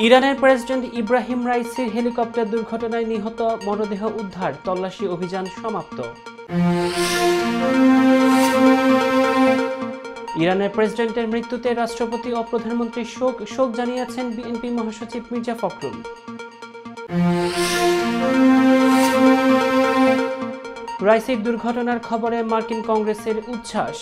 ইরানের president Ibrahim রাইসির helicopter দুর্ঘটনায় নিহত মরদেহ উদ্ধার, তল্লাশি অভিযান সমাপ্ত। ইরানের প্রেসিডেন্টের মৃত্যুতে রাষ্ট্রপতি ও প্রধানমন্ত্রী শোক জানিয়েছেন বিএনপি মহাসচিব মির্জা ফখরুল। রাইসির দুর্ঘটনার খবরে মার্কিন কংগ্রেসের উচ্ছ্বাস।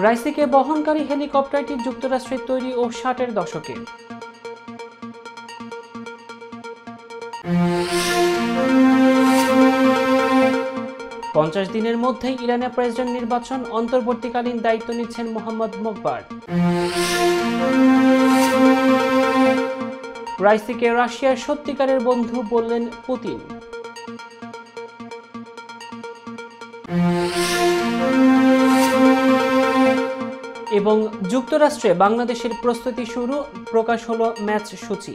রাইসিকে বহনকারী হেলিকপ্টারটি যুক্তরাষ্ট্রের তৈরি ও 60-এর দশকে। 50 দিনের মধ্যেই ইরানের প্রেসিডেন্ট নির্বাচন, অন্তর্বর্তীকালীন দায়িত্ব নিচ্ছেন মোহাম্মদ মোকবার। রাইসিকে রাশিয়ার সত্যিকারের বন্ধু বললেন পুতিন। এবং যুক্তরাষ্ট্রে বাংলাদেশের প্রস্তুতি শুরু, প্রকাশ হলো ম্যাচ সূচি।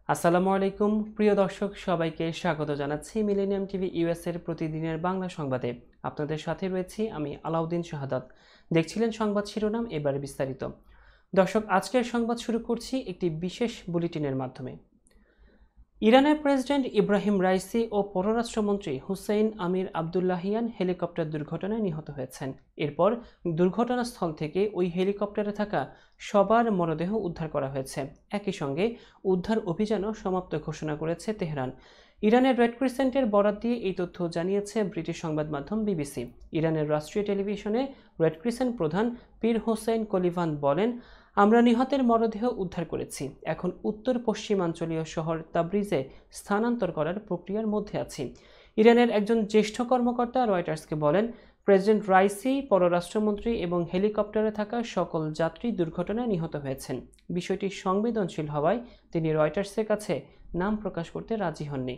আসসালামু আলাইকুম প্রিয় দর্শক, সবাইকে স্বাগত জানাচ্ছি মিলেনিয়াম টিভি ইউএস এর প্রতিদিনের বাংলা সংবাদে। আপনাদের সাথে রয়েছি আমি আলাউদ্দিন শাহাদাত। দেখছিলেন সংবাদ শিরোনাম, এবারে বিস্তারিত। দর্শক, আজকের সংবাদ শুরু করছি একটি বিশেষ বুলেটিনের মাধ্যমে। ইরানের প্রেসিডেন্ট ইব্রাহিম রাইসি ও পররাষ্ট্রমন্ত্রী হুসেইন আমির আবদুল্লাহিয়ান হেলিকপ্টার দুর্ঘটনায় নিহত হয়েছেন। এরপর দুর্ঘটনাস্থল থেকে ওই হেলিকপ্টারে থাকা সবার মরদেহ উদ্ধার করা হয়েছে। একই সঙ্গে উদ্ধার অভিযানও সমাপ্ত ঘোষণা করেছে তেহরান। ইরানের রেড ক্রিসেন্টের বরাত দিয়ে এই তথ্য জানিয়েছে ব্রিটিশ সংবাদ মাধ্যম বিবিসি। ইরানের রাষ্ট্রীয় টেলিভিশনে রেড ক্রিসেন্ট প্রধান পীর হোসেন কলিভান বলেন, আমরা নিহতের মরদেহ উদ্ধার করেছি। এখন উত্তর পশ্চিমাঞ্চলীয় শহর তাবরিজে স্থানান্তর করার প্রক্রিয়ার মধ্যে আছি। ইরানের একজন জ্যেষ্ঠ কর্মকর্তা রয়টার্সকে বলেন, প্রেসিডেন্ট রাইসি, পররাষ্ট্রমন্ত্রী এবং হেলিকপ্টারে থাকা সকল যাত্রী দুর্ঘটনায় নিহত হয়েছেন। বিষয়টি সংবেদনশীল হওয়ায় তিনি রয়টার্সের কাছে নাম প্রকাশ করতে রাজি হননি।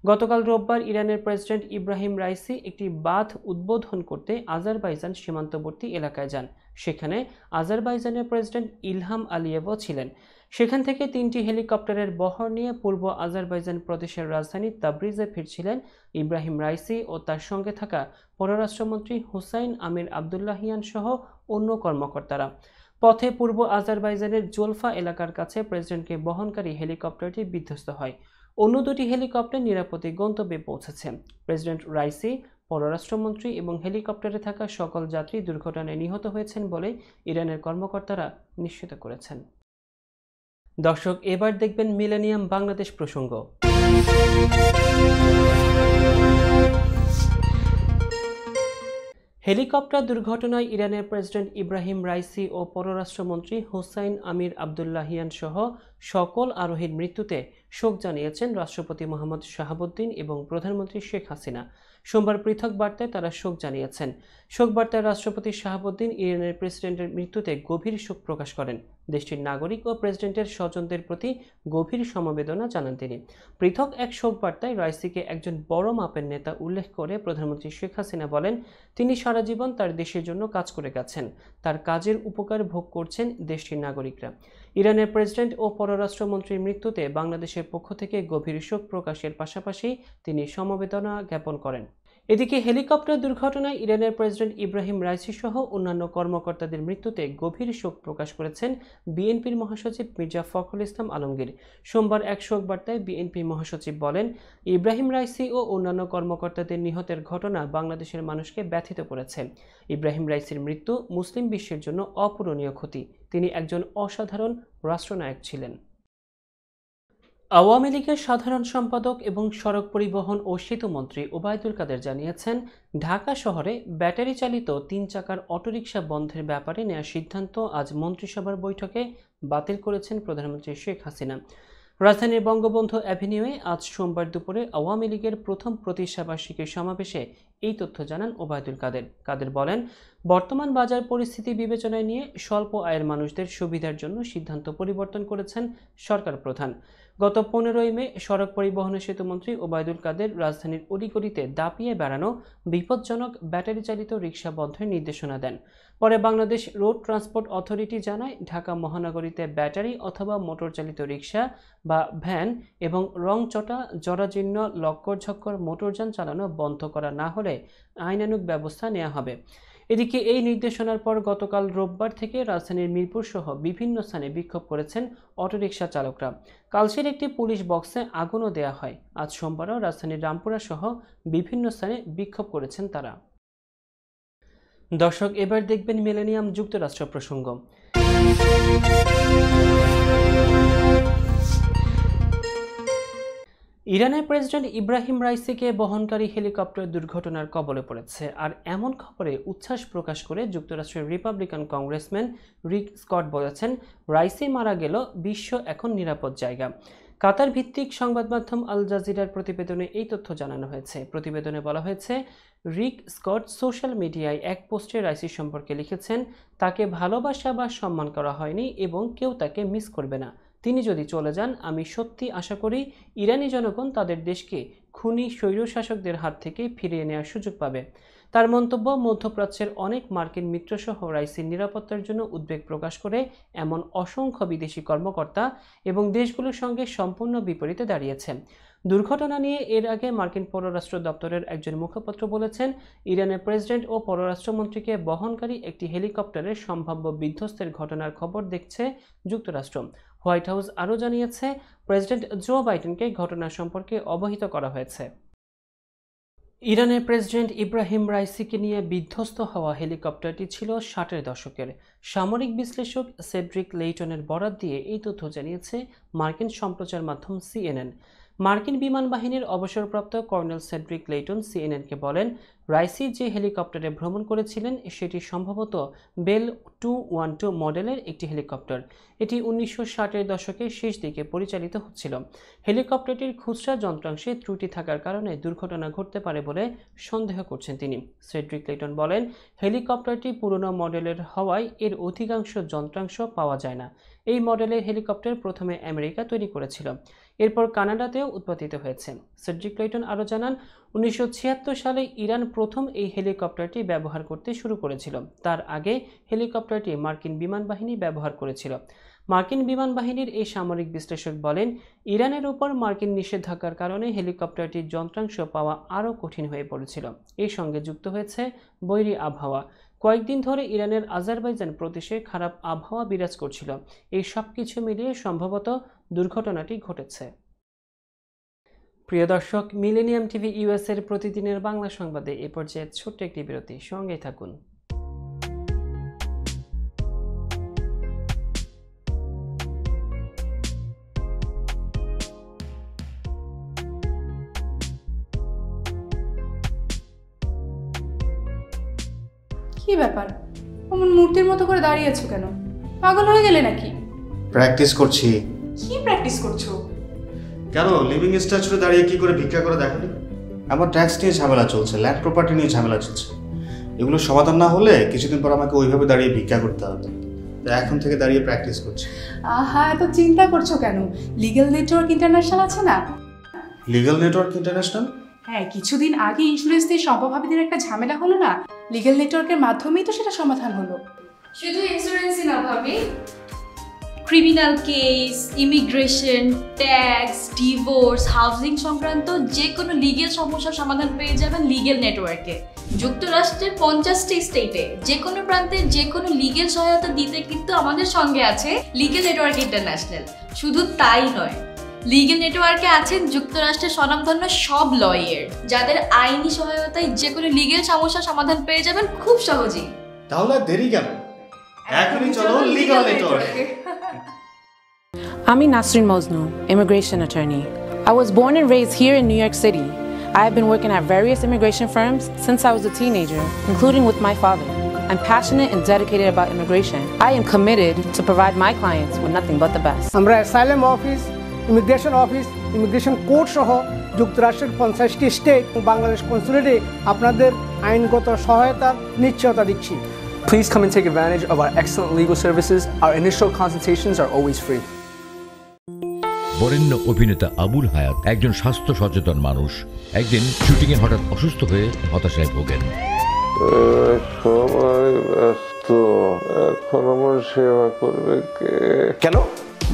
গতকাল রোববার ইরানের প্রেসিডেন্ট ইব্রাহিম রাইসি একটি বাঁধ উদ্বোধন করতে আজারবাইজান সীমান্তবর্তী এলাকায় যান। সেখানে আজারবাইজানের প্রেসিডেন্ট ইলহাম আলিয়েভও ছিলেন। সেখান থেকে 3টি হেলিকপ্টারের বহর নিয়ে পূর্ব আজারবাইজান প্রদেশের রাজধানী তাবরিজে ফিরছিলেন ইব্রাহিম রাইসি ও তার সঙ্গে থাকা পররাষ্ট্রমন্ত্রী হুসাইন আমির আবদুল্লাহিয়ান সহ অন্য কর্মকর্তারা। পথে পূর্ব আজারবাইজানের জোলফা এলাকার কাছে প্রেসিডেন্টকে বহনকারী হেলিকপ্টারটি বিধ্বস্ত হয়। অন্য 2টি হেলিকপ্টার নিরাপদে গন্তব্যে পৌঁছেছে। প্রেসিডেন্ট রাইসি, পররাষ্ট্রমন্ত্রী এবং হেলিকপ্টারে থাকা সকল যাত্রী দুর্ঘটনায় নিহত হয়েছেন বলে ইরানের কর্মকর্তারা নিশ্চিত করেছেন। দর্শক, এবার দেখবেন মিলেনিয়াম বাংলাদেশ প্রসঙ্গ। হেলিকপ্টার দুর্ঘটনায় ইরানের প্রেসিডেন্ট ইব্রাহিম রাইসি ও পররাষ্ট্রমন্ত্রী হুসাইন আমির আবদুল্লাহিয়ান সহ সকল আরোহীর মৃত্যুতে শোক জানিয়েছেন রাষ্ট্রপতি মোহাম্মদ শাহাবুদ্দিন এবং প্রধানমন্ত্রী শেখ হাসিনা। সোমবার পৃথক বার্তায় তারা শোক জানিয়েছেন। শোক বার্তায় রাষ্ট্রপতি শাহাবুদ্দিন ইরানের প্রেসিডেন্টের মৃত্যুতে গভীর শোক প্রকাশ করেন। দেশটির নাগরিক ও প্রেসিডেন্টের স্বজনদের প্রতি গভীর সমবেদনা জানান তিনি। পৃথক এক শোক বার্তায় রাইসিকে একজন বড় মাপের নেতা উল্লেখ করে প্রধানমন্ত্রী শেখ হাসিনা বলেন, তিনি সারা জীবন তার দেশের জন্য কাজ করে গেছেন। তার কাজের উপকার ভোগ করছেন দেশটির নাগরিকরা। ইরানের প্রেসিডেন্ট ও পররাষ্ট্রমন্ত্রীর মৃত্যুতে বাংলাদেশের পক্ষ থেকে গভীর শোক প্রকাশের পাশাপাশি তিনি সমবেদনা জ্ঞাপন করেন। এদিকে হেলিকপ্টার দুর্ঘটনায় ইরানের প্রেসিডেন্ট ইব্রাহিম রাইসি সহ অন্যান্য কর্মকর্তাদের মৃত্যুতে গভীর শোক প্রকাশ করেছেন বিএনপির মহাসচিব মির্জা ফখরুল ইসলাম আলমগীর। সোমবার এক শোক বার্তায় বিএনপি মহাসচিব বলেন, ইব্রাহিম রাইসি ও অন্যান্য কর্মকর্তাদের নিহতের ঘটনা বাংলাদেশের মানুষকে ব্যথিত করেছে। ইব্রাহিম রাইসির মৃত্যু মুসলিম বিশ্বের জন্য অপূরণীয় ক্ষতি। তিনি একজন অসাধারণ রাষ্ট্রনায়ক ছিলেন। আওয়ামী লীগের সাধারণ সম্পাদক এবং সড়ক পরিবহন ও সেতুমন্ত্রী ওবায়দুল কাদের জানিয়েছেন, ঢাকা শহরে ব্যাটারি চালিত 3 চাকার অটোরিকশা বন্ধের ব্যাপারে নেওয়া সিদ্ধান্ত আজ মন্ত্রিসভার বৈঠকে বাতিল করেছেন প্রধানমন্ত্রী শেখ হাসিনা। রাজধানীর বঙ্গবন্ধু অ্যাভিনিউয়ে আজ সোমবার দুপুরে আওয়ামী লীগের প্রথম প্রতিষ্ঠাবার্ষিকীর সমাবেশে এই তথ্য জানান ওবায়দুল কাদের বলেন, বর্তমান বাজার পরিস্থিতি বিবেচনায় নিয়ে স্বল্প আয়ের মানুষদের সুবিধার জন্য সিদ্ধান্ত পরিবর্তন করেছেন সরকার প্রধান। গত 15 মে সড়ক পরিবহন ও সেতুমন্ত্রী ওবায়দুল কাদের রাজধানীর অলিগলিতে দাপিয়ে বেড়ানো বিপজ্জনক ব্যাটারি চালিত রিকশা বন্ধের নির্দেশনা দেন। পরে বাংলাদেশ রোড ট্রান্সপোর্ট অথরিটি জানায়, ঢাকা মহানগরীতে ব্যাটারি অথবা মোটর চালিত রিকশা বা ভ্যান এবং রংচটা জরাজীর্ণ লক্কর-ঝক্কর মোটরযান চালানো বন্ধ করা না হলে আইনানুগ ব্যবস্থা নেওয়া হবে। এদিকে এই নির্দেশনার পর গতকাল রোববার থেকে রাজধানীর মিরপুর সহ বিভিন্ন স্থানে বিক্ষোভ করেছেন অটোরিকশা চালকরা। কালশির একটি পুলিশ বক্সে আগুনও দেওয়া হয়। আজ সোমবারও রাজধানীর রামপুরা সহ বিভিন্ন স্থানে বিক্ষোভ করেছেন তারা। দর্শক, এবার দেখবেন মিলেনিয়াম যুক্তরাষ্ট্র প্রসঙ্গ। ইরানের প্রেসিডেন্ট ইব্রাহিম রাইসিকে বহনকারী হেলিকপ্টার দুর্ঘটনার কবলে পড়েছে। আর এমন খবরে উচ্ছ্বাস প্রকাশ করে যুক্তরাষ্ট্রের রিপাবলিকান কংগ্রেসম্যান রিক স্কট বলেছেন, রাইসি মারা গেল, বিশ্ব এখন নিরাপদ জায়গা। কাতার ভিত্তিক সংবাদ মাধ্যম আল জাজিরার প্রতিবেদনে এই তথ্য জানানো হয়েছে। প্রতিবেদনে বলা হয়েছে, রিক স্কট সোশ্যাল মিডিয়ায় এক পোস্টে রাইসি সম্পর্কে লিখেছেন, তাকে ভালোবাসা বা সম্মান করা হয়নি এবং কেউ তাকে মিস করবে না। তিনি যদি চলে যান, আমি সত্যি আশা করি ইরানি জনগণ তাদের দেশকে খুনি স্বৈরশাসকদের হাত থেকে ফিরিয়ে নেওয়ার সুযোগ পাবে। তার মন্তব্য, মধ্যপ্রাচ্যের অনেক মার্কিন মিত্রসহ রাইসির নিরাপত্তার জন্য উদ্বেগ প্রকাশ করে এমন অসংখ্য বিদেশি কর্মকর্তা এবং দেশগুলোর সঙ্গে সম্পূর্ণ বিপরীতে দাঁড়িয়েছে। দুর্ঘটনা নিয়ে এর আগে মার্কিন পররাষ্ট্র দপ্তরের একজন মুখপাত্র বলেছেন, ইরানের প্রেসিডেন্ট ও পররাষ্ট্রমন্ত্রীকে বহনকারী একটি হেলিকপ্টারের সম্ভাব্য বিধ্বস্তের ঘটনার খবর দেখছে যুক্তরাষ্ট্র। হোয়াইট হাউস আরও জানিয়েছে, প্রেসিডেন্ট জো বাইডেনকে ঘটনা সম্পর্কে অবহিত করা হয়েছে। ইরানের প্রেসিডেন্ট ইব্রাহিম রাইসিকে নিয়ে বিধ্বস্ত হওয়া হেলিকপ্টারটি ছিল 60-এর দশকের। সামরিক বিশ্লেষক সেড্রিক লেইটনের বরাত দিয়ে এই তথ্য জানিয়েছে মার্কিন সম্প্রচার মাধ্যম CNN। মার্কিন বিমান বাহিনীর অবসরপ্রাপ্ত কর্নেল সেড্রিক লেইটন সিএনএনকে বলেন, রাইসি যে হেলিকপ্টারে ভ্রমণ করেছিলেন সেটি সম্ভবত বেল 212 মডেলের একটি হেলিকপ্টার। এটি 1960-এর দশকের শেষ দিকে পরিচালিত হচ্ছিল। হেলিকপ্টারটির খুচরা যন্ত্রাংশে ত্রুটি থাকার কারণে দুর্ঘটনা ঘটতে পারে বলে সন্দেহ করছেন তিনি। সেড্রিক লেইটন বলেন, হেলিকপ্টারটি পুরনো মডেলের হওয়ায় এর অধিকাংশ যন্ত্রাংশ পাওয়া যায় না। এই মডেলের হেলিকপ্টার প্রথমে আমেরিকা তৈরি করেছিল, এরপর কানাডাতেও উৎপাদিত হয়েছে। সেড্রিক লেইটন আরও জানান, 1976 সালে ইরান প্রথম এই হেলিকপ্টারটি ব্যবহার করতে শুরু করেছিল। তার আগে হেলিকপ্টারটি মার্কিন বিমান বাহিনী ব্যবহার করেছিল। মার্কিন বিমান বাহিনীর এই সামরিক বিশ্লেষক বলেন, ইরানের উপর মার্কিন নিষেধাজ্ঞার কারণে হেলিকপ্টারটির যন্ত্রাংশ পাওয়া আরও কঠিন হয়ে পড়েছিল। এর সঙ্গে যুক্ত হয়েছে বৈরী আবহাওয়া। কয়েকদিন ধরে ইরানের আজারবাইজান প্রদেশে খারাপ আবহাওয়া বিরাজ করছিল। এই সব কিছু মিলিয়ে সম্ভবত দুর্ঘটনাটি ঘটেছে। প্রিয় দর্শক, মিলেনিয়াম টিভি ইউএসের প্রতিদিনের বাংলা সংবাদে এ পর্যায়ে ছোট্ট একটি বিরতি, সঙ্গেই থাকুন। কি ব্যাপার, অমন মূর্তির মতো করে দাঁড়িয়ে আছো কেন? পাগল হয়ে গেলে নাকি? প্র্যাকটিস করছি। কি প্র্যাকটিস করছো? কেন লিভিং স্ট্যাচুরে দাঁড়িয়ে কি করে ভিক্ষা করে দেখালি? আমার ট্যাক্স নিয়ে ঝামেলা চলছে, ল্যান্ড প্রপার্টি নিয়ে ঝামেলা চলছে। এগুলো সমাধান না হলে কিছুদিন পর আমাকে ওইভাবে দাঁড়িয়ে ভিক্ষা করতে হবে। তাই এখন থেকে দাঁড়িয়ে প্র্যাকটিস করছি। আহা, এত চিন্তা করছো কেন? লিগ্যাল নেটওয়ার্ক ইন্টারন্যাশনাল আছে না? Legal network international? হ্যাঁ, কিছুদিন আগে ইন্স্যুরেন্স দিয়ে সম্পভাবীদের একটা ঝামেলা হলো না, লিগ্যাল নেটওয়ার্কের মাধ্যমেই তো সেটা সমাধান হলো। শুধু ইন্স্যুরেন্সই না ভাবি, criminal case, immigration, tax, divorce, housing সংক্রান্ত যে কোনো লিগ্যাল সমস্যার সমাধান পেয়ে যাবেন লিগ্যাল নেটওয়ার্কে। যুক্তরাষ্ট্রের 50টি স্টেটে যে কোনো প্রান্তে যে কোনো লিগ্যাল সহায়তা দিতে কিন্তু আমাদের সঙ্গে আছে লিগ্যাল নেটওয়ার্ক ইন্টারন্যাশনাল। শুধু তাই নয়, লিগ্যাল নেটওয়ার্কে আছেন যুক্তরাষ্ট্রের স্বনামধন্য সব লয়ার, যাদের আইনি সহায়তায় যে কোনো লিগ্যাল সমস্যার সমাধান পেয়ে যাবেন খুব সহজেই। তাহলে দেরি কেন? এখনই চলো লিগ্যাল নেটওয়ার্কে। I'm Nasrin Mosnu, immigration attorney. I was born and raised here in New York City. I have been working at various immigration firms since I was a teenager, including with my father. I'm passionate and dedicated about immigration. I am committed to provide my clients with nothing but the best. আমরা asylum office, immigration court সহ যুক্তরাষ্ট্রের 50টি state ও বাংলাদেশ কনসুলেটে আপনাদের আইনগত সহায়তার নিশ্চয়তা দিচ্ছি। Please come and take advantage of our excellent legal services. Our initial consultations are always free. বরেণ্য অভিনেতা আবুল হায়াত একজন স্বাস্থ্য সচেতন মানুষ। একদিন শুটিংয়ে হঠাৎ অসুস্থ হয়ে হতাশায় ভোগেন। সবাই ব্যস্ত, এখন আমার সেবা করবে কে? কেন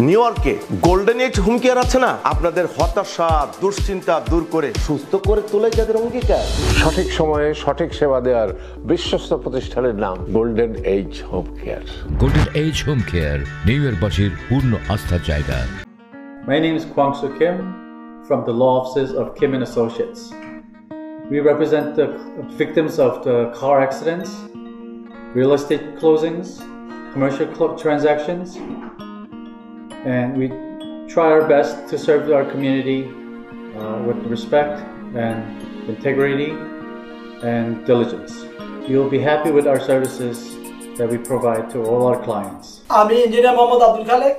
নিউ ইয়র্কে গোল্ডেন এজ হোম কেয়ার আছে না, আপনাদের হতাশা দুশ্চিন্তা দূর করে সুস্থ করে তোলে যাদের অঙ্গীকার। সঠিক সময়ে সঠিক সেবা দেওয়ার বিশ্বস্ত প্রতিষ্ঠানের নাম golden age home care. Golden age home care New ইয়র্কবাসীর পূর্ণ আস্থার জায়গা। My name is Kwang Soo Kim from the law offices of Kim and Associates. We represent the victims of the car accidents, real estate closings, commercial transactions, and we try our best to serve our community with respect and integrity and diligence. You'll be happy with our services that we provide to all our clients. আমি engineer Mohammad Abdul Khalek,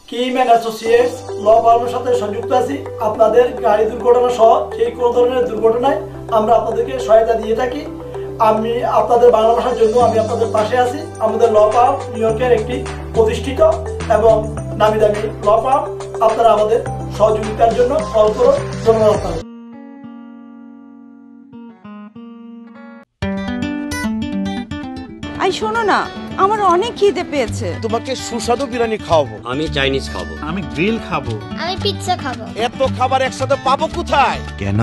Kim and associates law ফার্মের সাথে সংযুক্ত আছি। আপনাদের গাড়ি দুর্ঘটনা সহ সেই কোনো ধরনের দুর্ঘটনায় আমরা আপনাদেরকে সহায়তা দিয়ে থাকি। আমি আপনাদের বাংলা ভাষার জন্য আমি আপনাদের পাশে আছি। আমাদের ল ফার্ম নিউ ইয়র্কের একটি প্রতিষ্ঠিত এবং নামি দামি ল ফার্ম। আপনারা আমাদের সহযোগিতার জন্য কল করুন। ধন্যবাদ আপনাদের। আই শোনো না, আমার অনেক খিদে পেয়েছে। তোমাকে সুস্বাদু বিরিয়ানি খাওয়াবো। আমি চাইনিজ খাবো। আমি গ্রিল খাবো। আমি পিৎজা খাবো। এত খাবার একসাথে পাবো কোথায়? কেন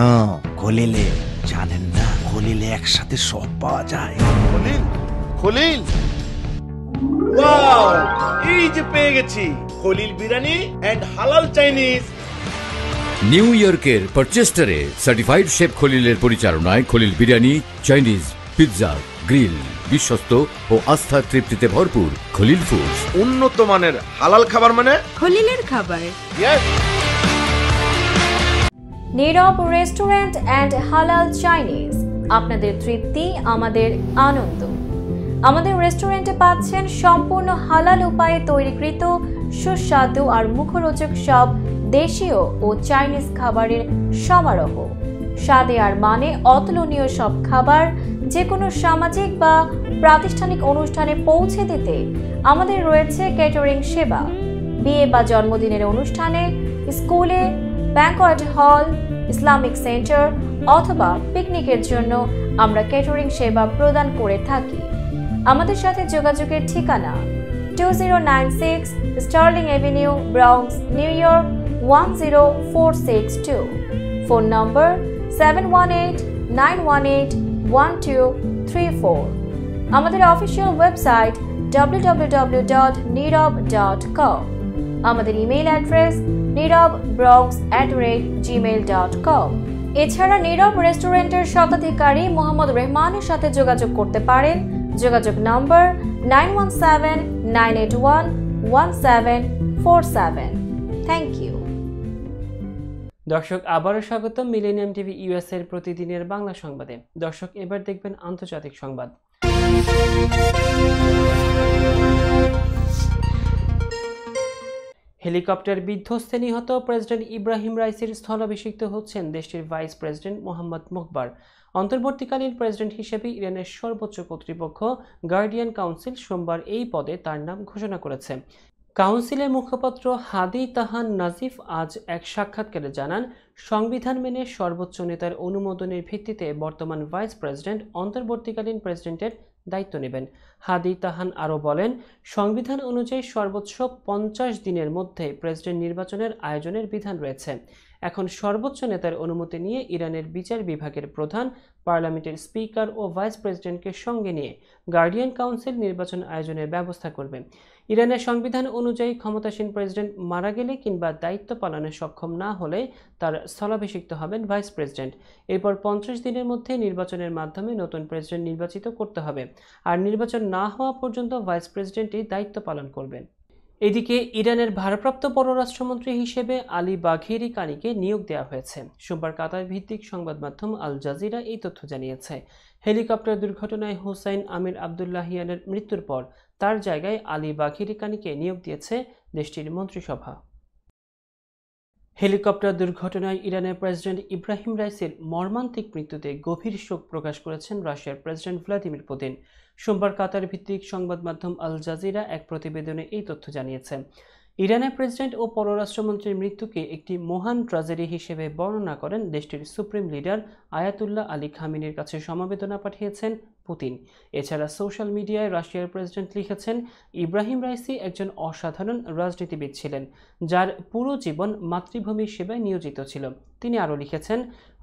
খলিলে জানেন না? খলিলে একসাথে সব পাওয়া যায়। খলিল, খলিল, ওয়াও, এই যে পেয়ে গেছি খলিল বিরিয়ানি এন্ড হালাল চাইনিজ। নিউ ইয়র্কের পারচেস্টারে সার্টিফাইড শেফ খলিলের পরিচালনায় Khalil biryani, Chinese, pizza, grill, বিশ্বস্ত ও আস্থার তৃপ্তিতে ভরপুর। খলিল ফুডস, উন্নত মানের হালাল খাবার মানে খলিলের খাবার। নীরব রেস্টুরেন্ট অ্যান্ড হালাল চাইনিজ, আপনাদের তৃপ্তি আমাদের আনন্দ। আমাদের রেস্টুরেন্টে পাচ্ছেন সম্পূর্ণ হালাল উপায়ে তৈরিকৃত সুস্বাদু আর মুখরোচক সব দেশীয় ও চাইনিজ খাবারের সমারোহ। স্বাদে আর মানে অতুলনীয় সব খাবার যে কোনো সামাজিক বা প্রাতিষ্ঠানিক অনুষ্ঠানে পৌঁছে দিতে আমাদের রয়েছে ক্যাটারিং সেবা। বিয়ে বা জন্মদিনের অনুষ্ঠানে, স্কুলে, ব্যাংকোয়েট হল, ইসলামিক সেন্টার অথবা পিকনিকের জন্য আমরা ক্যাটারিং সেবা প্রদান করে থাকি। আমাদের সাথে যোগাযোগের ঠিকানা 2096 Sterling Avenue, Bronx, New York 10462। Phone number 718-918-1234। আমাদের অফিসিয়াল ওয়েবসাইট www.nirab.com। আমাদের ইমেইল অ্যাড্রেস nirab@gmail.com। এছাড়া নীরব রেস্টুরেন্টের স্বত্বাধিকারী মোহাম্মদ রহমানের সাথে যোগাযোগ করতে পারেন। যোগাযোগ নম্বর 9179811747। Thank you. দর্শক, আবারও স্বাগতম মিলেনিয়াম টিভি ইউএস এর প্রতিদিনের বাংলা সংবাদে। দর্শক, এবার দেখবেন আন্তর্জাতিক সংবাদ। হেলিকপ্টার বিধ্বস্তে নিহত প্রেসিডেন্ট ইব্রাহিম রাইসির স্থলাভিষিক্ত হচ্ছেন দেশটির ভাইস প্রেসিডেন্ট মোহাম্মদ মোখবার। অন্তর্বর্তীকালীন প্রেসিডেন্ট হিসেবে ইরানের সর্বোচ্চ কর্তৃপক্ষ গার্ডিয়ান কাউন্সিল সোমবার এই পদে তার নাম ঘোষণা করেছে। কাউন্সিলের মুখপাত্র হাদি তাহান নাজিফ আজ এক সাক্ষাৎকারে জানান, সংবিধান মেনে সর্বোচ্চ নেতার অনুমোদনের ভিত্তিতে বর্তমান ভাইস প্রেসিডেন্ট অন্তর্বর্তীকালীন প্রেসিডেন্টের দায়িত্ব নেবেন। হাদি তাহান আরও বলেন, সংবিধান অনুযায়ী সর্বোচ্চ 50 দিনের মধ্যে প্রেসিডেন্ট নির্বাচনের আয়োজনের বিধান রয়েছে। এখন সর্বোচ্চ নেতার অনুমতি নিয়ে ইরানের বিচার বিভাগের প্রধান, পার্লামেন্টের স্পিকার ও ভাইস প্রেসিডেন্টকে সঙ্গে নিয়ে গার্ডিয়ান কাউন্সিল নির্বাচন আয়োজনের ব্যবস্থা করবে। ইরানের সংবিধান অনুযায়ী ক্ষমতাসীন প্রেসিডেন্ট মারা গেলে কিংবা দায়িত্ব পালনে সক্ষম না হলে তার স্থলাভিষিক্ত হবেন ভাইস প্রেসিডেন্ট। এরপর 50 দিনের মধ্যে নির্বাচনের মাধ্যমে নতুন প্রেসিডেন্ট নির্বাচিত করতে হবে, আর নির্বাচন না হওয়া পর্যন্ত ভাইস প্রেসিডেন্টই দায়িত্ব পালন করবেন। এদিকে ইরানের ভারপ্রাপ্ত পররাষ্ট্রমন্ত্রী হিসেবে আলী বাঘেরি কানিকে নিয়োগ দেওয়া হয়েছে। সোমবার কাতার ভিত্তিক সংবাদ মাধ্যম আল জাজিরা এই তথ্য জানিয়েছে। হেলিকপ্টার দুর্ঘটনায় হুসাইন আমির আবদুল্লাহিয়ানের মৃত্যুর পর তার জায়গায় আলী বাঘেরি কানিকে নিয়োগ দিয়েছে দেশটির মন্ত্রিসভা। হেলিকপ্টার দুর্ঘটনায় ইরানের প্রেসিডেন্ট ইব্রাহিম রাইসির মর্মান্তিক মৃত্যুতে গভীর শোক প্রকাশ করেছেন রাশিয়ার প্রেসিডেন্ট ভ্লাদিমির পুতিন। সোমবার কাতার ভিত্তিক সংবাদ মাধ্যম আল জাজিরা এক প্রতিবেদনে এই তথ্য জানিয়েছে। ইরানের প্রেসিডেন্ট ও পররাষ্ট্রমন্ত্রীর মৃত্যুকে একটি মহান ট্র্যাজেডি হিসেবে বর্ণনা করেন দেশটির সুপ্রিম লিডার আয়াতুল্লাহ আলী খামেনির কাছে সমবেদনা পাঠিয়েছেন পুতিন। এছাড়া সোশ্যাল মিডিয়ায় রাশিয়ার প্রেসিডেন্ট লিখেছেন, ইব্রাহিম রাইসি একজন অসাধারণ রাজনীতিবিদ ছিলেন, যার পুরো জীবন মাতৃভূমির সেবায় নিয়োজিত ছিল। তিনি আরও লিখেছেন,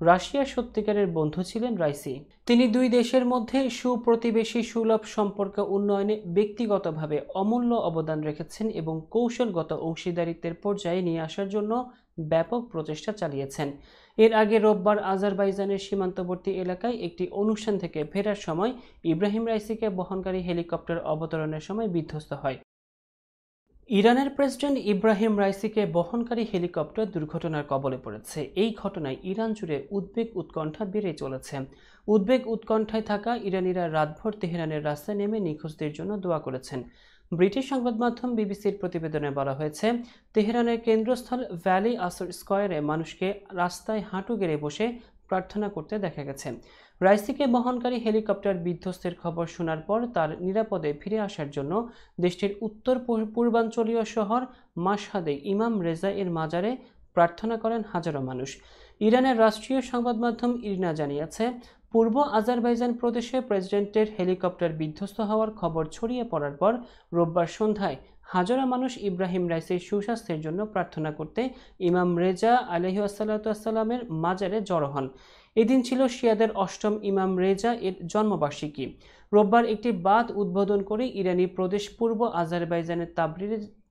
রাশিয়ার সত্যিকারের বন্ধু ছিলেন রাইসি। তিনি দুই দেশের মধ্যে সুপ্রতিবেশী সুলভ সম্পর্ক উন্নয়নে ব্যক্তিগতভাবে অমূল্য অবদান রেখেছেন এবং কৌশলগত অংশীদারিত্বের পর্যায়ে নিয়ে আসার জন্য ব্যাপক প্রচেষ্টা চালিয়েছেন। এর আগে রোববার আজারবাইজানের সীমান্তবর্তী এলাকায় একটি অনুষ্ঠান থেকে ফেরার সময় ইব্রাহিম রাইসিকে বহনকারী হেলিকপ্টার অবতরণের সময় বিধ্বস্ত হয়। ইরানের প্রেসিডেন্ট ইব্রাহিম রাইসিকে বহনকারী হেলিকপ্টার দুর্ঘটনার কবলে পড়েছে। এই ঘটনায় ইরান জুড়ে উদ্বেগ উৎকণ্ঠা বেড়ে চলেছে। উদ্বেগ উৎকণ্ঠায় থাকা ইরানিরা রাতভর তেহরানের রাস্তায় নেমে নিখোঁজদের জন্য দোয়া করেছেন। ব্রিটিশ সংবাদ মাধ্যম বিবিসির প্রতিবেদনে বলা হয়েছে, তেহরানের কেন্দ্রস্থল ভ্যালি আসর স্কয়ারে মানুষকে রাস্তায় হাঁটু গেড়ে বসে প্রার্থনা করতে দেখা গেছে। রাইসিকে বহনকারী হেলিকপ্টার বিধ্বস্তের খবর শোনার পর তার নিরাপদে ফিরে আসার জন্য দেশটির উত্তর পূর্বাঞ্চলীয় শহর মাশহাদে ইমাম রেজা এর মাজারে প্রার্থনা করেন হাজারো মানুষ। ইরানের রাষ্ট্রীয় সংবাদ মাধ্যম ইরনা জানিয়েছে, পূর্ব আজারবাইজান প্রদেশে প্রেসিডেন্টের হেলিকপ্টার বিধ্বস্ত হওয়ার খবর ছড়িয়ে পড়ার পর রোববার সন্ধ্যায় হাজারো মানুষ ইব্রাহিম রাইসির সুস্বাস্থ্যের জন্য প্রার্থনা করতে ইমাম রেজা আলাইহিসসালামের মাজারে জড়ো হন। এদিন ছিল শিয়াদের অষ্টম ইমাম রেজা এর জন্মবার্ষিকী। রোববার একটি বাঁধ উদ্বোধন করে ইরানি প্রদেশ পূর্ব আজারবাইজানের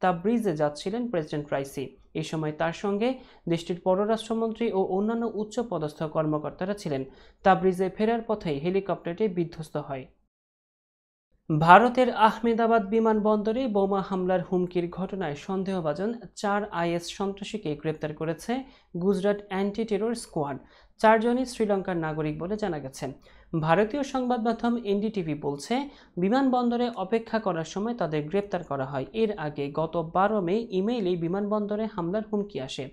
তাবরিজে যাচ্ছিলেন প্রেসিডেন্ট রাইসি। এই সময় তার সঙ্গে দেশটির পররাষ্ট্রমন্ত্রী ও অন্যান্য উচ্চপদস্থ কর্মকর্তারা ছিলেন। তাবরিজে ফেরার পথেই হেলিকপ্টারটি বিধ্বস্ত হয়। ভারতের আহমেদাবাদ বিমানবন্দরে বোমা হামলার হুমকির ঘটনায় সন্দেহভাজন 4 আইএস সন্ত্রাসীকে গ্রেপ্তার করেছে গুজরাট অ্যান্টি টেরর স্কোয়াড। 4 জনই শ্রীলঙ্কার নাগরিক বলে জানা গেছে। ভারতীয় সংবাদ মাধ্যম এনডিটিভি বলছে, বিমানবন্দরে অপেক্ষা করার সময় তাদের গ্রেপ্তার করা হয়। এর আগে গত 12 মে ইমেইলে বিমানবন্দরে হামলার হুমকি আসে।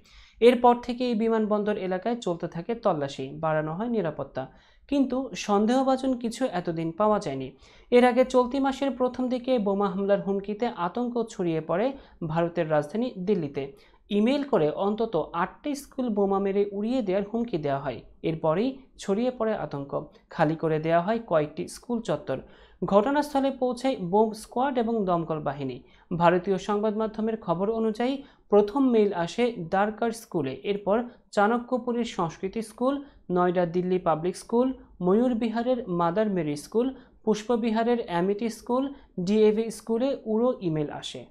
এরপর থেকে এই বিমানবন্দর এলাকায় চলতে থাকে তল্লাশি, বাড়ানো হয় নিরাপত্তা, কিন্তু সন্দেহভাজন কিছু এতদিন পাওয়া যায়নি। এর আগে চলতি মাসের প্রথম দিকে বোমা হামলার হুমকিতে আতঙ্ক ছড়িয়ে পড়ে ভারতের রাজধানী দিল্লিতে। ইমেল করে অন্তত 8টি স্কুল বোমা মেরে উড়িয়ে দেওয়ার হুমকি দেওয়া হয়। এরপরেই ছড়িয়ে পড়ে আতঙ্ক, খালি করে দেওয়া হয় কয়েকটি স্কুল চত্বর। ঘটনাস্থলে পৌঁছায় বোম স্কোয়াড এবং দমকল বাহিনী। ভারতীয় সংবাদ মাধ্যমের খবর অনুযায়ী প্রথম মেইল আসে দ্বারকার স্কুলে, এরপর চাণক্যপুরীর Sanskriti school, Noida Delhi public school, Mayur বিহারের মাদার মেরি স্কুল, পুষ্পবিহারের অ্যামিটি স্কুল, ডিএভি স্কুলে উড়ো ইমেল আসে।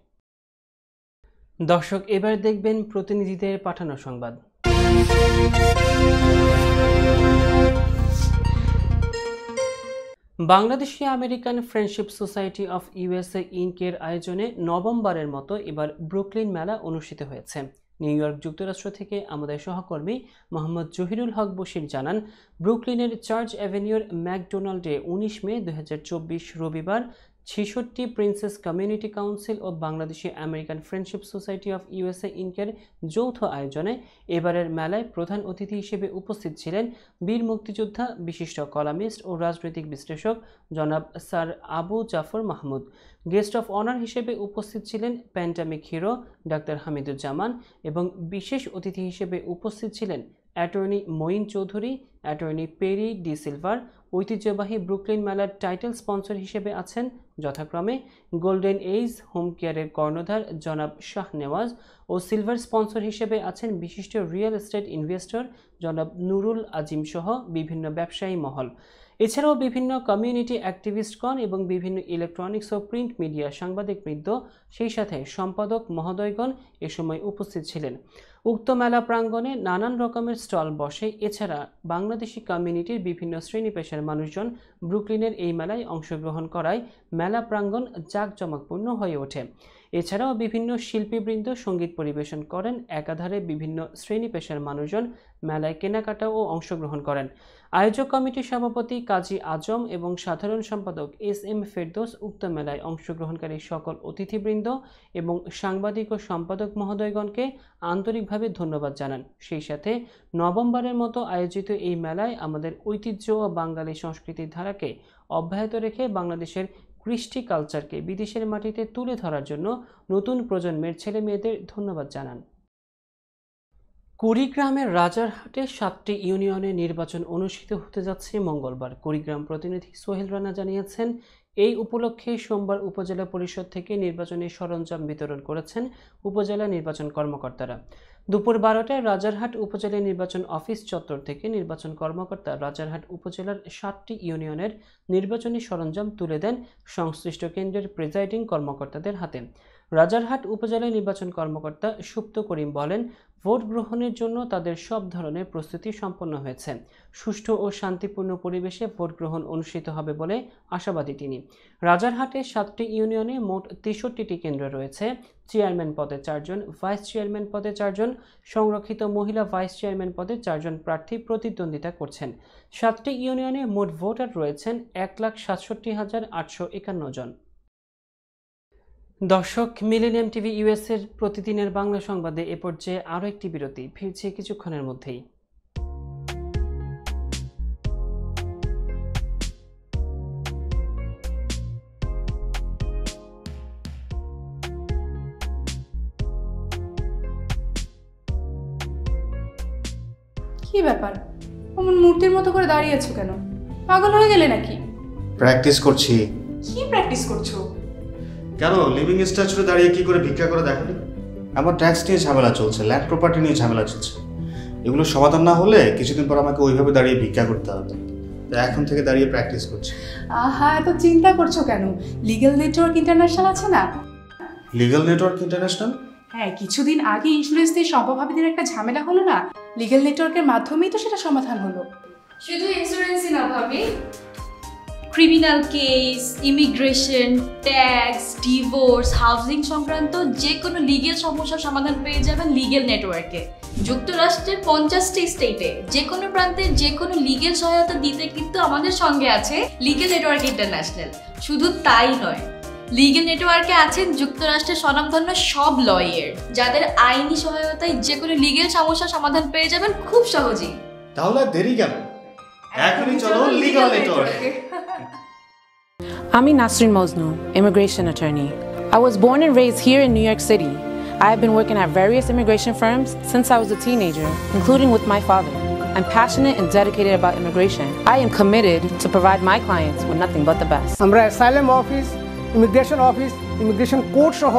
দর্শক, এবার দেখবেন প্রতিনিধিদের পাঠানো সংবাদ। Bangladeshi American friendship society of USA ইনকের আয়োজনে নবমবারের মতো এবার ব্রুকলিন মেলা অনুষ্ঠিত হয়েছে। নিউ ইয়র্ক যুক্তরাষ্ট্র থেকে আমাদের সহকর্মী মোহাম্মদ জহিরুল হক বশির জানান, ব্রুকলিনের চার্চ অ্যাভিনিউর ম্যাকডোনাল্ডে 19 মে 2024 রবিবার 66 প্রিন্সেস কমিউনিটি কাউন্সিল ও Bangladeshi American friendship society of USA ইনকের যৌথ আয়োজনে এবারের মেলায় প্রধান অতিথি হিসেবে উপস্থিত ছিলেন বীর মুক্তিযোদ্ধা, বিশিষ্ট কলামিস্ট ও রাজনৈতিক বিশ্লেষক জনাব sir Abu Jafar Mahmud. Guest of honour হিসেবে উপস্থিত ছিলেন প্যান্ডামিক হিরো ডাক্তার হামিদুজ্জামান এবং বিশেষ অতিথি হিসেবে উপস্থিত ছিলেন attorney Moin Chowdhury, attorney Perry D Silver. ঐতিহ্যবাহী ব্রুকলিন মেলার টাইটেল স্পন্সর হিসেবে আছেন যথাক্রমে গোল্ডেন এইজ হোম কেয়ারের কর্ণধার জনাব শাহ নেওয়াজ ও সিলভার স্পন্সর হিসেবে আছেন বিশিষ্ট রিয়েল এস্টেট ইনভেস্টর জনাব নুরুল আজিম সহ বিভিন্ন ব্যবসায়ী মহল। এছাড়াও বিভিন্ন কমিউনিটি অ্যাক্টিভিস্টগণ এবং বিভিন্ন ইলেকট্রনিক্স ও প্রিন্ট মিডিয়া সাংবাদিকবৃন্দ, সেই সাথে সম্পাদক মহোদয়গণ এ সময় উপস্থিত ছিলেন। উক্ত মেলা প্রাঙ্গণে নানান রকমের স্টল বসে। এছাড়া বাংলাদেশি কমিউনিটির বিভিন্ন শ্রেণী পেশার মানুষজন ব্রুকলিনের এই মেলায় অংশগ্রহণ করায় মেলা প্রাঙ্গণ জাঁকজমকপূর্ণ হয়ে ওঠে। এছাড়াও বিভিন্ন শিল্পীবৃন্দ সঙ্গীত পরিবেশন করেন। একাধারে বিভিন্ন শ্রেণী পেশার মানুষজন মেলায় কেনাকাটা ও অংশগ্রহণ করেন। আয়োজক কমিটির সভাপতি কাজী আজম এবং সাধারণ সম্পাদক SM ফেরদৌস উক্ত মেলায় অংশগ্রহণকারী সকল অতিথিবৃন্দ এবং সাংবাদিক ও সম্পাদক মহোদয়গণকে আন্তরিকভাবে ধন্যবাদ জানান। সেই সাথে নবমবারের মতো আয়োজিত এই মেলায় আমাদের ঐতিহ্য ও বাঙালি সংস্কৃতির ধারাকে অব্যাহত রেখে বাংলাদেশের কৃষ্টি কালচারকে বিদেশের মাটিতে তুলে ধরার জন্য নতুন প্রজন্মের ছেলে মেয়েদের ধন্যবাদ জানান। কুড়িগ্রামের রাজারহাটে 7টি ইউনিয়নে নির্বাচন অনুষ্ঠিত হতে যাচ্ছে মঙ্গলবার। কুড়িগ্রাম প্রতিনিধি সোহেল রানা জানিয়েছেন, এই উপলক্ষে সোমবার উপজেলা পরিষদ থেকে নির্বাচনী সরঞ্জাম বিতরণ করেছেন উপজেলা নির্বাচন কর্মকর্তারা। দুপুর 12টায় রাজারহাট উপজেলা নির্বাচন অফিস চত্বর থেকে নির্বাচন কর্মকর্তা রাজারহাট উপজেলার 7টি ইউনিয়নের নির্বাচনী সরঞ্জাম তুলে দেন সংশ্লিষ্ট কেন্দ্রের প্রিজাইডিং কর্মকর্তাদের হাতে। রাজারহাট উপজেলা নির্বাচন কর্মকর্তা সুপ্ত করিম বলেন, ভোট গ্রহণের জন্য তাদের সব ধরনের প্রস্তুতি সম্পন্ন হয়েছে। সুষ্ঠু ও শান্তিপূর্ণ পরিবেশে ভোট গ্রহণ অনুষ্ঠিত হবে বলে আশাবাদী তিনি। রাজারহাটে 7টি ইউনিয়নে মোট 63টি কেন্দ্র রয়েছে। চেয়ারম্যান পদে 4 জন, ভাইস চেয়ারম্যান পদে 4 জন, সংরক্ষিত মহিলা ভাইস চেয়ারম্যান পদে 4 জন প্রার্থী প্রতিদ্বন্দ্বিতা করছেন। 7টি ইউনিয়নে মোট ভোটার রয়েছেন 1,67,851 জন। দর্শক, মিলেনিয়াম টিভি ইউএস এর প্রতিদিনের বাংলা সংবাদে এ পর্যায়ে আরও একটি বিরতি, ফিরছে কিছুক্ষণের মধ্যেই। কি ব্যাপার, অমন মূর্তির মতো করে দাঁড়িয়ে আছো কেন? পাগল হয়ে গেলে নাকি? প্র্যাকটিস করছি। কি প্র্যাকটিস করছো? কেন লিভিং স্ট্যাচুরে দাঁড়িয়ে কি করে ভিক্ষা করে দেখো? আমার ট্যাক্স নিয়ে ঝামেলা চলছে, ল্যান্ড প্রপার্টি নিয়ে ঝামেলা চলছে। এগুলো সমাধান না হলে কিছুদিন পর আমাকে ওইভাবে দাঁড়িয়ে ভিক্ষা করতে হবে। তাই এখন থেকে দাঁড়িয়ে প্র্যাকটিস করছি। আহা, এত চিন্তা করছো কেন? লিগ্যাল নেটওয়ার্ক ইন্টারন্যাশনাল আছে না? Legal network international? হ্যাঁ, কিছুদিন আগে ইন্স্যুরেন্স দিয়ে সম্পভাবীদের একটা ঝামেলা হলো না, লিগ্যাল নেটওয়ার্কের মাধ্যমেই তো সেটা সমাধান হলো। শুধু ইন্স্যুরেন্সই না ভাবি, criminal case, immigration, tax, divorce, housing সংক্রান্ত যে কোনো লিগেল সমস্যার সমাধান পেয়ে যাবেন লিগেল নেটওয়ার্কে। যুক্তরাষ্ট্রের 50টি স্টেটে যে কোনো প্রান্তে যে কোনো লিগেল সহায়তা দিতে কিন্তু আমাদের সঙ্গে আছে লিগেল নেটওয়ার্ক ইন্টারন্যাশনাল। শুধু তাই নয়, লিগেল নেটওয়ার্কে আছেন যুক্তরাষ্ট্রের স্বনামধন্য সব লয়ার, যাদের আইনি সহায়তায় যে কোনো লিগেল সমস্যার সমাধান পেয়ে যাবেন খুব সহজেই। তাহলে দেরি কেন? এখনই চলো লিগ্যাল নেটওয়ার্কে। I'm Nasrin Mosnu, immigration attorney. I was born and raised here in New York City. I have been working at various immigration firms since I was a teenager, including with my father. I'm passionate and dedicated about immigration. I am committed to provide my clients with nothing but the best. আমরা asylum office, immigration court সহ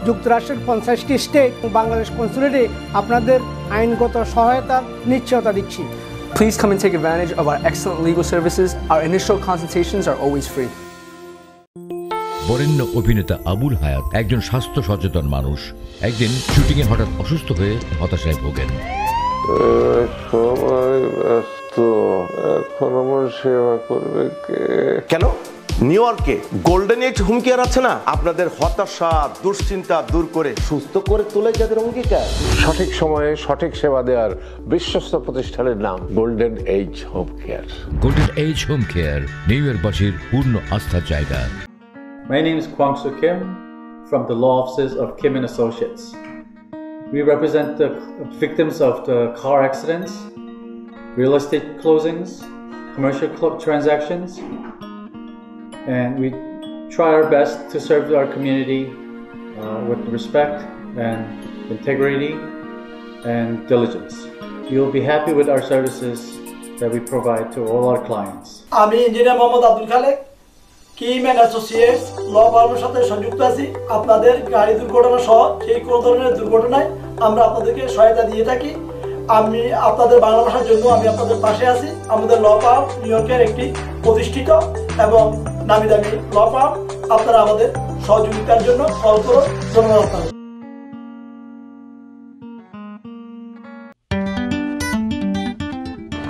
যুক্তরাষ্ট্রের 50টি state ও বাংলাদেশ কনসুলেটে আপনাদের আইনগত সহায়তার নিশ্চয়তা দিচ্ছি। Please come and take advantage of our excellent legal services. Our initial consultations are always free. বরেণ্য অভিনেতা আবুল হায়াত একজন স্বাস্থ্য সচেতন মানুষ। একদিন শুটিংয়ে হঠাৎ অসুস্থ হয়ে হতাশায় ভোগেন। সবাই ব্যস্ত, এখন আমার সেবা করবে কে? কেন? নিউ ইয়র্কে গোল্ডেন এজ হোম কেয়ার আছে না, আপনাদের হতাশা দুশ্চিন্তা দূর করে সুস্থ করে তোলে যাদের অঙ্গীকার। সঠিক সময়ে সঠিক সেবা দেওয়ার বিশ্বস্ত প্রতিষ্ঠানের নাম golden age home care. Golden age home care New ইয়র্কবাসীর পূর্ণ আস্থার জায়গা। My name is Kwang Soo Kim from the law offices of Kim and Associates. We represent the victims of the car accidents, real estate closings, commercial transactions, and we try our best to serve our community with respect and integrity and diligence. You'll be happy with our services that we provide to all our clients. আমি engineer Mohammad Abdul Khalek, Kim and associates law ফার্মের সাথে সংযুক্ত আছি। আপনাদের গাড়ি দুর্ঘটনা সহ সেই কোনো ধরনের দুর্ঘটনায় আমরা আপনাদেরকে সহায়তা দিয়ে থাকি। আমি আপনাদের বাংলা ভাষার জন্য আমি আপনাদের পাশে আছি। আমাদের ল ফার্ম নিউ ইয়র্কের একটি প্রতিষ্ঠিত এবং নামি দামি ল ফার্ম। আপনারা আমাদের সহযোগিতার জন্য কল করুন। ধন্যবাদ আপনাদের।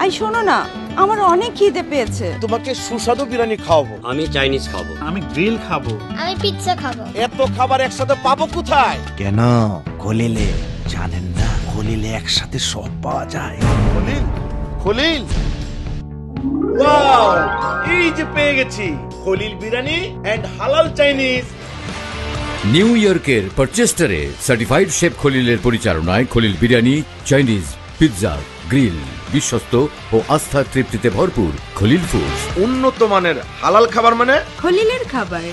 আই শোনো না, আমার অনেক খিদে পেয়েছে। তোমাকে সুস্বাদু বিরিয়ানি খাওয়াবো। আমি চাইনিজ খাবো। আমি গ্রিল খাবো। আমি পিৎজা খাবো। এত খাবার একসাথে পাবো কোথায়? কেন? খলিলে জানেন না, খলিলে একসাথে সব পাওয়া যায়। খলিল, খলিল, ওয়াও, এই যে পেয়ে গেছি খলিল বিরিয়ানি এন্ড হালাল চাইনিজ। নিউ ইয়র্কের পারচেস্টারে সার্টিফাইড শেফ খলিলের পরিচালনায় Khalil biryani, Chinese, pizza, grill, বিশ্বস্ত ও আস্থার তৃপ্তিতে ভরপুর খলিল ফুডস। উন্নত মানের হালাল খাবার মানে খলিলের খাবার।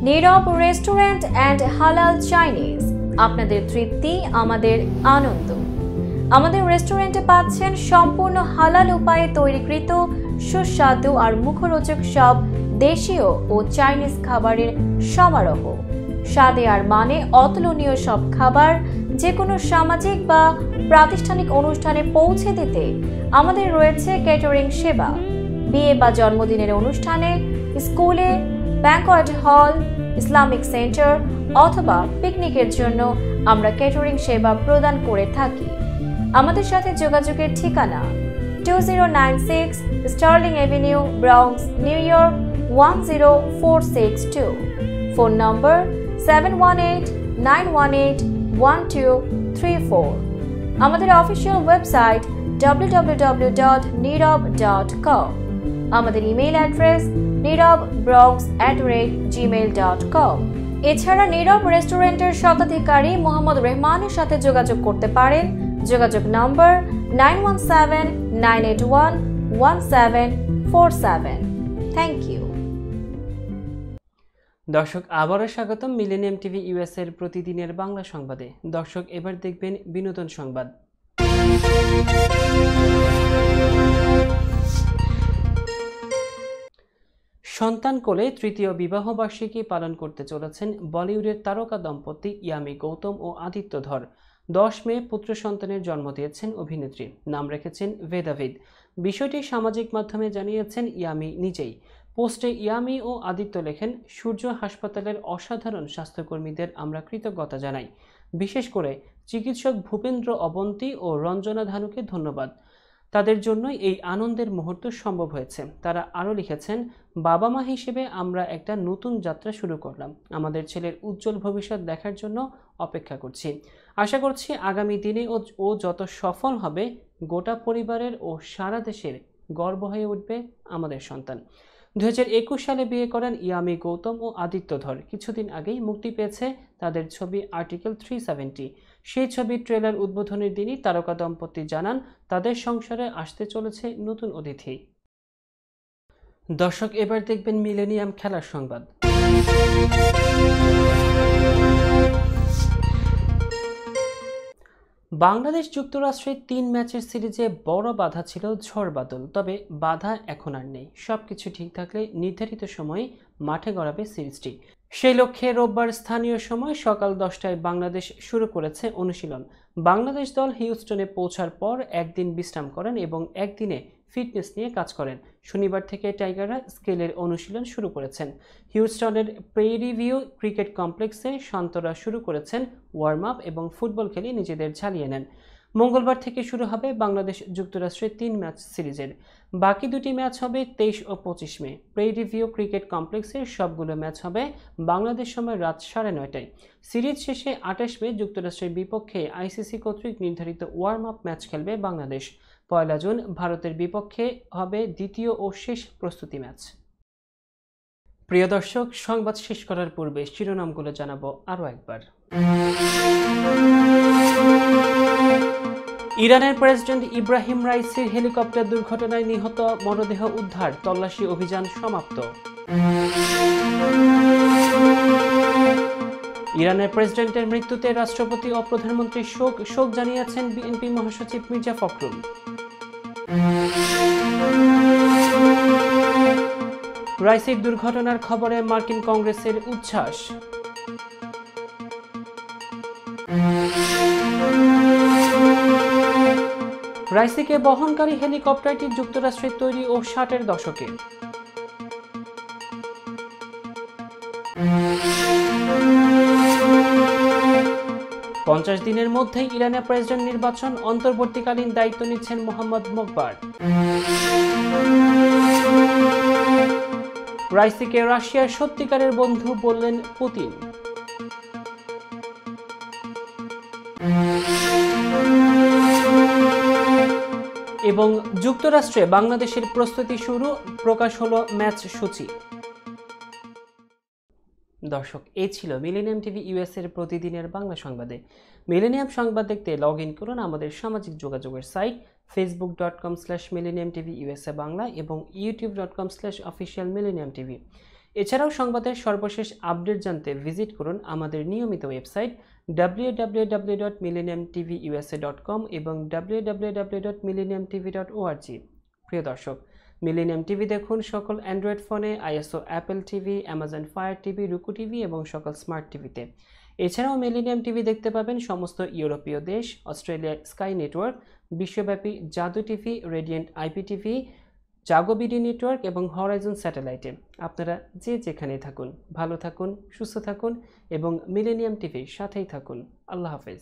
নীরব রেস্টুরেন্ট অ্যান্ড হালাল চাইনিজ, আপনাদের তৃপ্তি আমাদের আনন্দ। আমাদের রেস্টুরেন্টে পাচ্ছেন সম্পূর্ণ হালাল উপায়ে তৈরিকৃত সুস্বাদু আর মুখরোচক সব দেশীয় ও চাইনিজ খাবারের সমারোহ। স্বাদে আর মানে অতুলনীয় সব খাবার যে কোনো সামাজিক বা প্রাতিষ্ঠানিক অনুষ্ঠানে পৌঁছে দিতে আমাদের রয়েছে ক্যাটারিং সেবা। বিয়ে বা জন্মদিনের অনুষ্ঠানে, স্কুলে, ব্যাংকোয়েট হল, ইসলামিক সেন্টার অথবা পিকনিকের জন্য আমরা ক্যাটারিং সেবা প্রদান করে থাকি। আমাদের সাথে যোগাযোগের ঠিকানা 2096 Sterling Avenue, Bronx, New York 10462। Phone number 718-918-1234। আমাদের অফিসিয়াল ওয়েবসাইট www.nirab.com। আমাদের ইমেইল অ্যাড্রেস nirab.bronx@gmail.com। এছাড়া নীরব রেস্টুরেন্টের স্বত্বাধিকারী মোহাম্মদ রহমানের সাথে যোগাযোগ করতে পারেন। যোগাযোগ নম্বর 9179811747। Thank you. দর্শক, আবারও স্বাগতম মিলেনিয়াম টিভি ইউএস এর প্রতিদিনের বাংলা সংবাদে। দর্শক, এবার দেখবেন বিনোদন সংবাদ। সন্তান কোলে তৃতীয় বিবাহবার্ষিকী পালন করতে চলেছেন বলিউডের তারকা দম্পতি ইয়ামি গৌতম ও আদিত্য ধর। 10 মে পুত্র সন্তানের জন্ম দিয়েছেন অভিনেত্রী। নাম রেখেছেন ভেদাভেদ। বিষয়টি সামাজিক মাধ্যমে জানিয়েছেন ইয়ামি নিজেই। পোস্টে ইয়ামি ও আদিত্য লেখেন, সূর্য হাসপাতালের অসাধারণ স্বাস্থ্যকর্মীদের আমরা কৃতজ্ঞতা জানাই। বিশেষ করে চিকিৎসক ভূপেন্দ্র অবন্তী ও রঞ্জনা ধানুকে ধন্যবাদ। তাদের জন্যই এই আনন্দের মুহূর্ত সম্ভব হয়েছে। তারা আরও লিখেছেন, বাবা মা হিসেবে আমরা একটা নতুন যাত্রা শুরু করলাম। আমাদের ছেলের উজ্জ্বল ভবিষ্যৎ দেখার জন্য অপেক্ষা করছি। আশা করছি আগামী দিনে ও যত সফল হবে, গোটা পরিবারের ও সারা দেশের গর্ব হয়ে উঠবে আমাদের সন্তান। 2021 সালে বিয়ে করেন ইয়ামি গৌতম ও আদিত্য ধর। কিছুদিন আগেই মুক্তি পেয়েছে তাদের ছবি আর্টিকেল 370। সেই ছবির ট্রেলার উদ্বোধনের দিনই তারকা দম্পতি জানান তাদের সংসারে আসতে চলেছে নতুন অতিথি। দর্শক, এবার দেখবেন মিলেনিয়াম খেলার সংবাদ। বাংলাদেশ যুক্তরাষ্ট্রের 3 ম্যাচের সিরিজে বড় বাধা ছিল ঝড় বাদল। তবে বাধা এখন আর নেই। সবকিছু ঠিক থাকলে নির্ধারিত সময়ে মাঠে গড়াবে সিরিজটি। সেই লক্ষ্যে রোববার স্থানীয় সময় সকাল 10টায় বাংলাদেশ শুরু করেছে অনুশীলন। বাংলাদেশ দল হিউস্টনে পৌঁছার পর একদিন বিশ্রাম করেন এবং একদিনে ফিটনেস নিয়ে কাজ করেন। শনিবার থেকে টাইগাররা স্কেলের অনুশীলন শুরু করেছেন। হিউস্টনের প্রেইরি ভিউ ক্রিকেট কমপ্লেক্সে শান্তরা শুরু করেছেন ওয়ার্ম আপ এবং ফুটবল খেলে নিজেদের ঝালিয়ে নেন। মঙ্গলবার থেকে শুরু হবে বাংলাদেশ যুক্তরাষ্ট্রের 3 ম্যাচ সিরিজের বাকি 2টি ম্যাচ হবে 23 ও 25 মে। প্রেইরি ভিউ ক্রিকেট কমপ্লেক্সের সবগুলো ম্যাচ হবে বাংলাদেশ সময় রাত 9:30টায়। সিরিজ শেষে 28 মে যুক্তরাষ্ট্রের বিপক্ষে আইসিসি কর্তৃক নির্ধারিত ওয়ার্ম আপ ম্যাচ খেলবে বাংলাদেশ। 1 জুন ভারতের বিপক্ষে হবে দ্বিতীয় ও শেষ প্রস্তুতি ম্যাচ। প্রিয় দর্শক, সংবাদ শেষ করার পূর্বে শিরোনামগুলো জানাবো আরও একবার। ইরানের প্রেসিডেন্ট ইব্রাহিম রাইসির হেলিকপ্টার দুর্ঘটনায় নিহত মরদেহ উদ্ধার, তল্লাশি অভিযান সমাপ্ত। ইরানের প্রেসিডেন্টের মৃত্যুতে রাষ্ট্রপতি ও প্রধানমন্ত্রী শোক জানিয়েছেন বিএনপি মহাসচিব মির্জা ফখরুল। রাইসির দুর্ঘটনার খবরে মার্কিন কংগ্রেসের উচ্ছ্বাস। রাইসিকে বহনকারী হেলিকপ্টারটি যুক্তরাষ্ট্রের তৈরি ও 60-এর দশকে। পঞ্চাশ দিনের মধ্যেই ইরানের প্রেসিডেন্ট নির্বাচন, অন্তর্বর্তীকালীন দায়িত্ব নিচ্ছেন মোহাম্মদ মোকবার। রাইসিকে রাশিয়ার সত্যিকারের বন্ধু বললেন পুতিন। এবং যুক্তরাষ্ট্রে বাংলাদেশের প্রস্তুতি শুরু, প্রকাশ হলো ম্যাচ সূচি। দর্শক, এই ছিল মিলেনিয়াম টিভি ইউএস এর প্রতিদিনের বাংলা সংবাদে। মিলেনিয়াম সংবাদ দেখতে লগ ইন করুন আমাদের সামাজিক যোগাযোগের সাইট facebook.com/millenniumtvusa বাংলা এবং youtube.com/officialmillenniumtv। এছাড়াও সংবাদের সর্বশেষ আপডেট জানতে ভিজিট করুন আমাদের নিয়মিত ওয়েবসাইট www.millenniumtvusa.com এবং www.millenniumtv.org। প্রিয় দর্শক, মিলেনিয়াম টিভি দেখুন সকল অ্যান্ড্রয়েড ফোনে, ISO Apple TV, Amazon fire TV, রুকু টিভি এবং সকল স্মার্ট টিভিতে। এছাড়াও মিলেনিয়াম টিভি দেখতে পাবেন সমস্ত ইউরোপীয় দেশ, অস্ট্রেলিয়া স্কাই নেটওয়ার্ক, বিশ্বব্যাপী জাদু টিভি, রেডিয়েন্ট আইপি টিভি, জাগো বিডি নেটওয়ার্ক এবং হরাইজন স্যাটেলাইটে। আপনারা যে যেখানে থাকুন ভালো থাকুন, সুস্থ থাকুন এবং মিলেনিয়াম টিভির সাথেই থাকুন। আল্লাহ হাফেজ।